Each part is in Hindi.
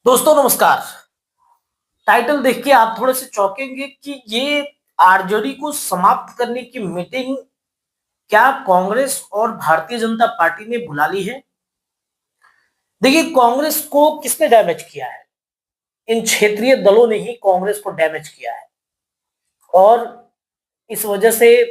दोस्तों नमस्कार। टाइटल देख के आप थोड़े से चौंकेंगे कि ये आरजेडी को समाप्त करने की मीटिंग क्या कांग्रेस और भारतीय जनता पार्टी ने बुला ली है। देखिए, कांग्रेस को किसने डैमेज किया है? इन क्षेत्रीय दलों ने ही कांग्रेस को डैमेज किया है और इस वजह से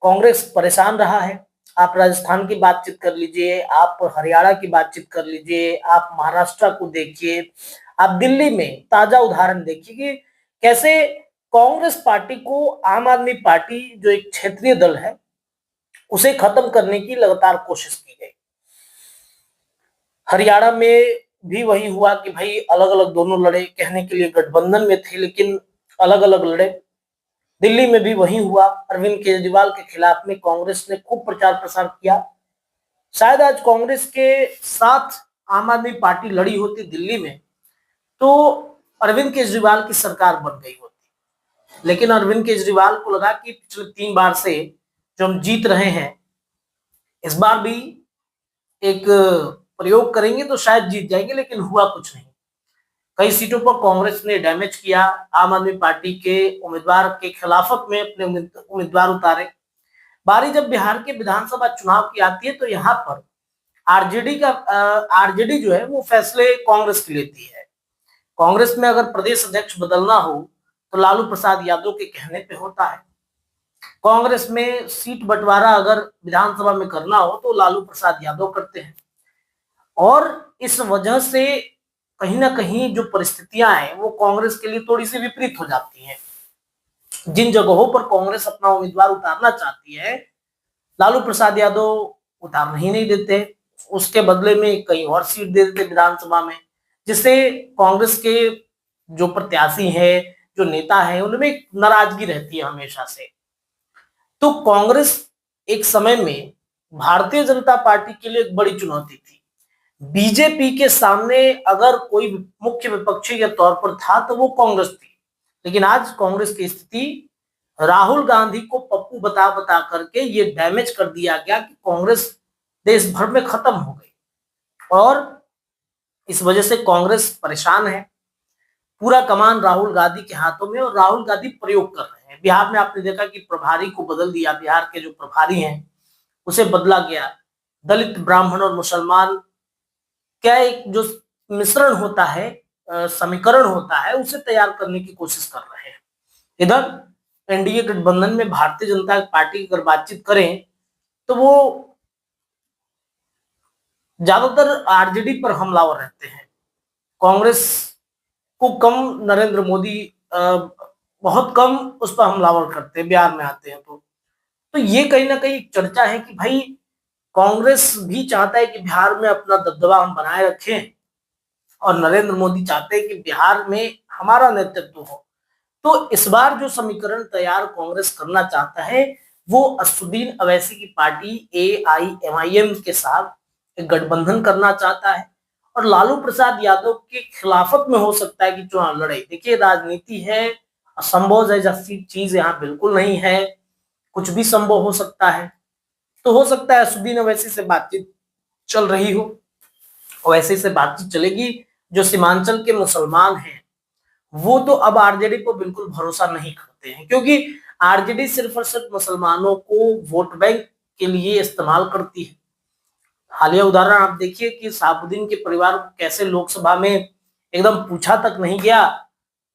कांग्रेस परेशान रहा है। आप राजस्थान की बातचीत कर लीजिए, आप हरियाणा की बातचीत कर लीजिए, आप महाराष्ट्र को देखिए, आप दिल्ली में ताजा उदाहरण देखिए कि कैसे कांग्रेस पार्टी को आम आदमी पार्टी जो एक क्षेत्रीय दल है उसे खत्म करने की लगातार कोशिश की गई। हरियाणा में भी वही हुआ कि भाई अलग अलग दोनों लड़े, कहने के लिए गठबंधन में थे लेकिन अलग अलग लड़े। दिल्ली में भी वही हुआ, अरविंद केजरीवाल के खिलाफ में कांग्रेस ने खूब प्रचार प्रसार किया। शायद आज कांग्रेस के साथ आम आदमी पार्टी लड़ी होती दिल्ली में तो अरविंद केजरीवाल की सरकार बन गई होती, लेकिन अरविंद केजरीवाल को लगा कि पिछले 3 बार से जो हम जीत रहे हैं, इस बार भी एक प्रयोग करेंगे तो शायद जीत जाएंगे, लेकिन हुआ कुछ नहीं। कई सीटों पर कांग्रेस ने डैमेज किया, आम आदमी पार्टी के उम्मीदवार के खिलाफत में अपने उम्मीदवार उतारे। बारी जब बिहार के विधानसभा चुनाव की आती है तो यहाँ पर आरजेडी जो है वो फैसले कांग्रेस की लेती है। कांग्रेस में अगर प्रदेश अध्यक्ष बदलना हो तो लालू प्रसाद यादव के कहने पे होता है। कांग्रेस में सीट बंटवारा अगर विधानसभा में करना हो तो लालू प्रसाद यादव करते हैं और इस वजह से कहीं ना कहीं जो परिस्थितियां हैं वो कांग्रेस के लिए थोड़ी सी विपरीत हो जाती हैं। जिन जगहों पर कांग्रेस अपना उम्मीदवार उतारना चाहती है, लालू प्रसाद यादव उतारना ही नहीं देते, उसके बदले में कहीं और सीट दे देते विधानसभा में, जिससे कांग्रेस के जो प्रत्याशी है, जो नेता है, उनमें एक नाराजगी रहती है हमेशा से। तो कांग्रेस एक समय में भारतीय जनता पार्टी के लिए एक बड़ी चुनौती थी। बीजेपी के सामने अगर कोई मुख्य विपक्षी के तौर पर था तो वो कांग्रेस थी, लेकिन आज कांग्रेस की स्थिति राहुल गांधी को पप्पू बता बता करके ये डैमेज कर दिया गया कि कांग्रेस देश भर में खत्म हो गई और इस वजह से कांग्रेस परेशान है। पूरा कमान राहुल गांधी के हाथों में और राहुल गांधी प्रयोग कर रहे हैं। बिहार में आपने देखा कि प्रभारी को बदल दिया, बिहार के जो प्रभारी हैं उसे बदला गया। दलित, ब्राह्मण और मुसलमान क्या एक जो मिश्रण होता है, समीकरण होता है, उसे तैयार करने की कोशिश कर रहे हैं। इधर एनडीए गठबंधन में भारतीय जनता पार्टी की अगर बातचीत करें तो वो ज्यादातर आरजेडी पर हमलावर रहते हैं। कांग्रेस को कम, नरेंद्र मोदी बहुत कम उस पर हमलावर करते हैं, बिहार में आते हैं तो ये कहीं ना कहीं चर्चा है कि भाई कांग्रेस भी चाहता है कि बिहार में अपना दबदबा हम बनाए रखें और नरेंद्र मोदी चाहते हैं कि बिहार में हमारा नेतृत्व हो। तो इस बार जो समीकरण तैयार कांग्रेस करना चाहता है वो असदुद्दीन अवैसी की पार्टी एआईएमआईएम के साथ एक गठबंधन करना चाहता है और लालू प्रसाद यादव के खिलाफत में हो सकता है कि चुनाव लड़े। देखिए, राजनीति है, असंभव है जैसी चीज यहाँ बिल्कुल नहीं है, कुछ भी संभव हो सकता है। तो हो सकता है असदुद्दीन अवैसी से बातचीत चल रही हो, अवैसी से बातचीत चलेगी। जो सीमांचल के मुसलमान हैं वो तो अब आरजेडी को बिल्कुल भरोसा नहीं करते हैं, क्योंकि आरजेडी सिर्फ और सिर्फ मुसलमानों को वोट बैंक के लिए इस्तेमाल करती है। हालिया उदाहरण आप देखिए कि साबुद्दीन के परिवार को कैसे लोकसभा में एकदम पूछा तक नहीं गया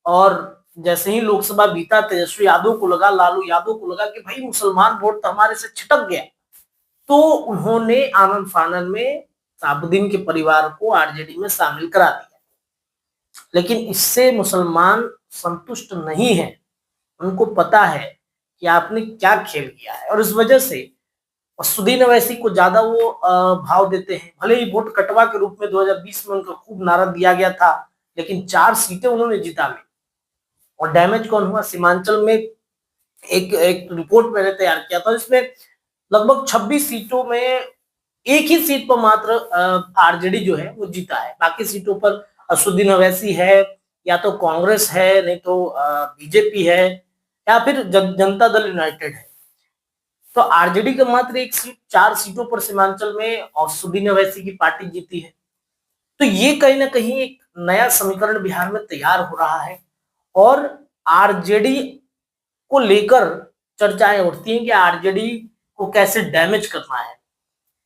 और जैसे ही लोकसभा बीता, तेजस्वी यादव को लगा, लालू यादव को लगा कि भाई मुसलमान वोट तो हमारे से छिटक गया, तो उन्होंने आनंद फानन में साबुद्दीन के परिवार को आरजेडी में शामिल करा दिया। लेकिन इससे मुसलमान संतुष्ट नहीं है, उनको पता है कि आपने क्या खेल किया है और इस वजह से असदुद्दीन अवैसी को ज्यादा वो भाव देते हैं। भले ही वोट कटवा के रूप में 2020 में उनका खूब नारा दिया गया था, लेकिन 4 सीटें उन्होंने जीता ली। और डैमेज कौन हुआ? सीमांचल में एक रिपोर्ट मैंने तैयार किया था, इसमें लगभग 26 सीटों में एक ही सीट पर मात्र आरजेडी जो है वो जीता है। बाकी सीटों पर असदुद्दीन अवैसी है, या तो कांग्रेस है, नहीं तो बीजेपी है, या फिर जनता दल यूनाइटेड है। तो आरजेडी का मात्र एक सीट, 4 सीटों पर सीमांचल में असदुद्दीन अवैसी की पार्टी जीती है। तो ये कहीं ना कहीं एक नया समीकरण बिहार में तैयार हो रहा है और आरजेडी को लेकर चर्चाएं उठती हैं कि आरजेडी को कैसे डैमेज करना है।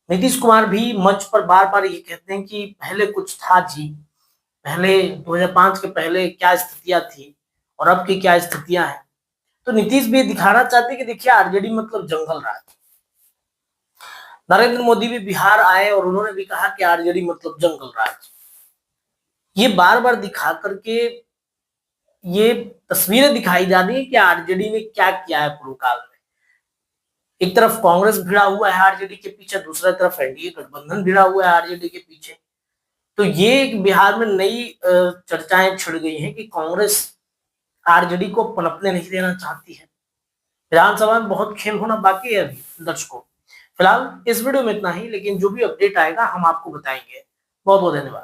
नीतीश कुमार भी मंच पर बार बार ये कहते हैं कि पहले कुछ था जी, पहले 2005 के पहले क्या स्थितियां थी और अब की क्या स्थितियां हैं। तो नीतीश भी दिखाना चाहते हैं कि देखिए आरजेडी मतलब जंगल राज। नरेंद्र मोदी भी बिहार आए और उन्होंने भी कहा कि आरजेडी मतलब जंगल राज। ये बार बार दिखा करके ये तस्वीरें दिखाई जा रही है कि आरजेडी ने क्या किया है पूर्व काल में। एक तरफ कांग्रेस भिड़ा हुआ है आरजेडी के पीछे, दूसरी तरफ एनडीए गठबंधन भिड़ा हुआ है आरजेडी के पीछे। तो ये बिहार में नई चर्चाएं छिड़ गई हैं कि कांग्रेस आरजेडी को पनपने नहीं देना चाहती है। विधानसभा में बहुत खेल होना बाकी है अभी दर्शकों। फिलहाल इस वीडियो में इतना ही, लेकिन जो भी अपडेट आएगा हम आपको बताएंगे। बहुत बहुत धन्यवाद।